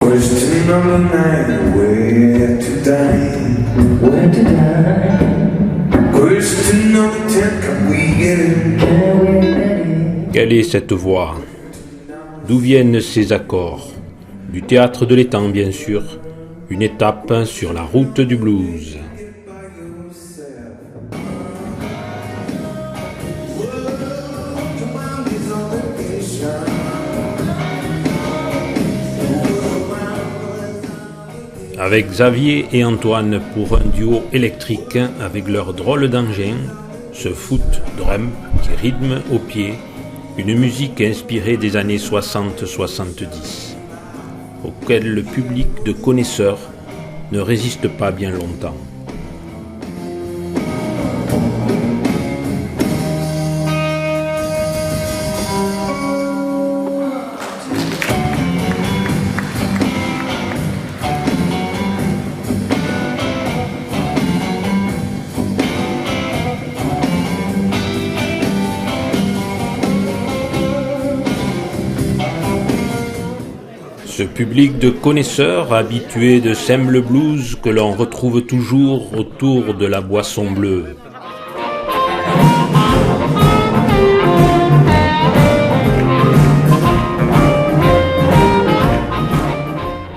Question of the night, where to dine? Where to dine? Question of the tent, can we get in? Quelle est cette voix? D'où viennent ces accords? Du théâtre de l'étang, bien sûr, une étape sur la route du blues. Avec Xavier et Antoine pour un duo électrique avec leur drôle d'engin, ce foot drum qui rythme au pied, une musique inspirée des années 60-70, auquel le public de connaisseurs ne résiste pas bien longtemps. Ce public de connaisseurs habitués de Sème le blues que l'on retrouve toujours autour de la boisson bleue.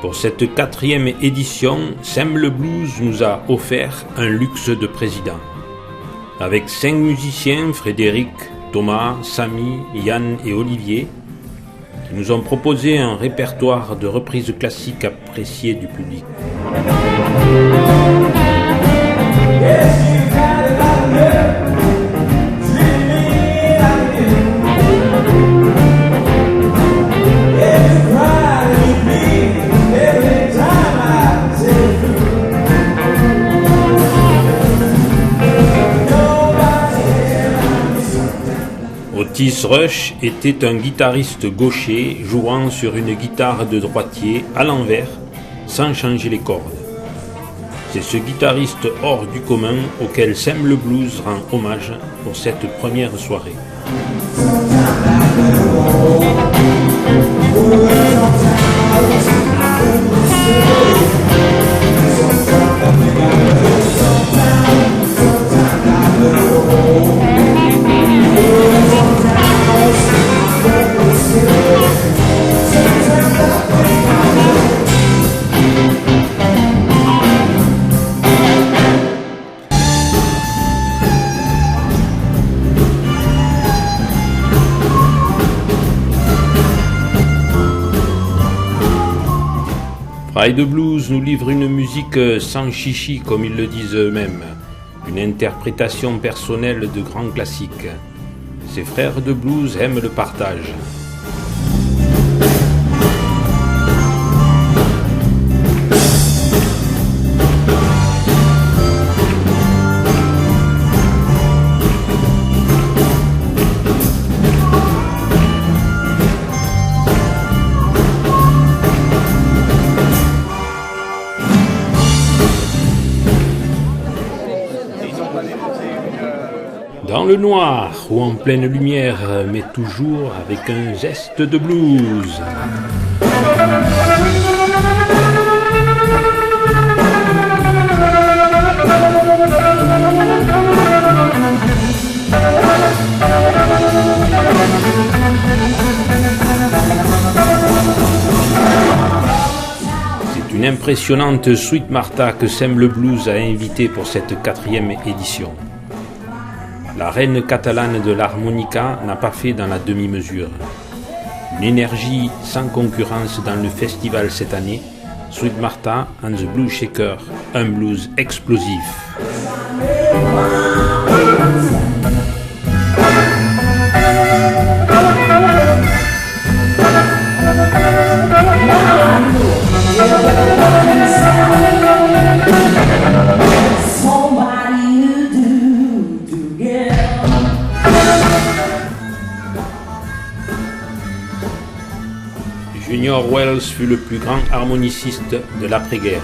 Pour cette 4e édition, Sème le blues nous a offert un luxe de président. Avec 5 musiciens, Frédéric, Thomas, Samy, Yann et Olivier, nous ont proposé un répertoire de reprises classiques appréciées du public. Otis Rush était un guitariste gaucher jouant sur une guitare de droitier à l'envers sans changer les cordes. C'est ce guitariste hors du commun auquel Sème le blues rend hommage pour cette première soirée. Pride Blues nous livre une musique sans chichi, comme ils le disent eux-mêmes, une interprétation personnelle de grands classiques. Ces frères de blues aiment le partage. Dans le noir ou en pleine lumière, mais toujours avec un zeste de blues. C'est une impressionnante Sweet Martha que Sème le blues a invitée pour cette 4e édition. La reine catalane de l'harmonica n'a pas fait dans la demi-mesure. Une énergie sans concurrence dans le festival cette année, Sweet Martha and the Blues Shaker, un blues explosif. Junior Wells fut le plus grand harmoniciste de l'après-guerre.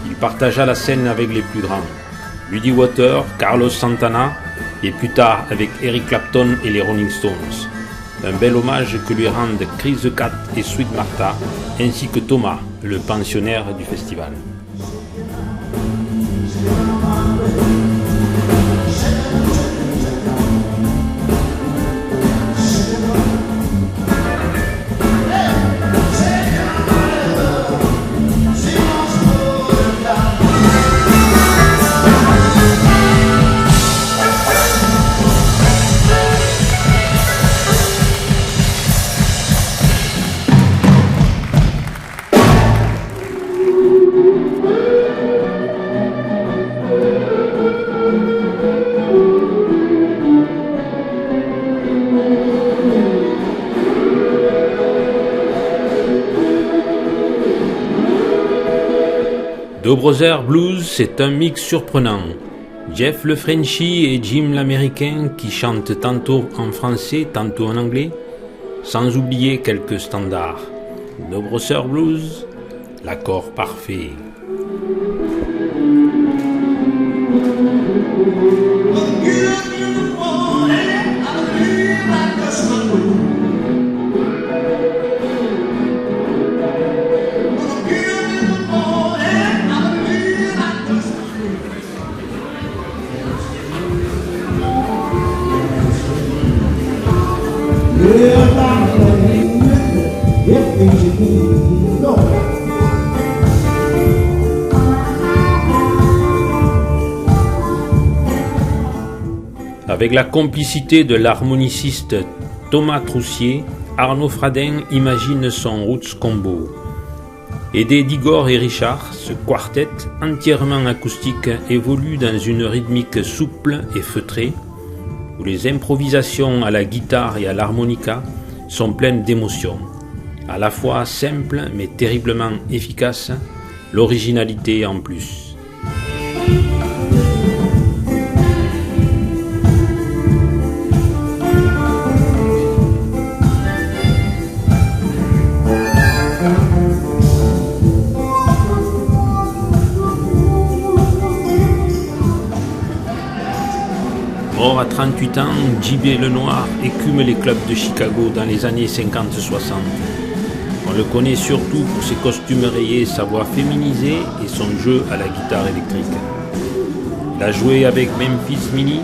Il partagea la scène avec les plus grands, Buddy Waters, Carlos Santana et plus tard avec Eric Clapton et les Rolling Stones. Un bel hommage que lui rendent Chris the Cat et Sweet Martha, ainsi que Thomas, le pensionnaire du festival. Deux Brothers Blues, c'est un mix surprenant. Jeff le Frenchie et Jim l'Américain qui chantent tantôt en français, tantôt en anglais, sans oublier quelques standards. Deux Brothers Blues, l'accord parfait. Avec la complicité de l'harmoniciste Thomas Troussier, Arnaud Fradin imagine son Roots Combo. Aidé d'Igor et Richard, ce quartet entièrement acoustique évolue dans une rythmique souple et feutrée, où les improvisations à la guitare et à l'harmonica sont pleines d'émotions, à la fois simples mais terriblement efficaces, l'originalité en plus. Mort à 38 ans, J.B. Lenoir écume les clubs de Chicago dans les années 50-60. On le connaît surtout pour ses costumes rayés, sa voix féminisée et son jeu à la guitare électrique. Il a joué avec Memphis Minnie,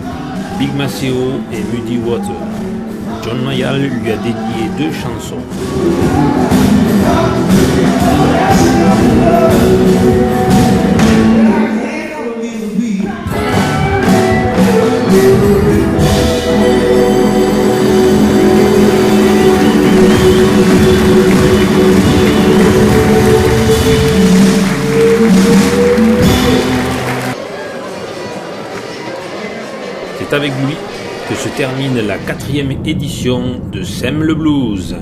Big Maceo et Muddy Waters. John Mayall lui a dédié 2 chansons. C'est avec lui que se termine la 4e édition de Sème le Blues.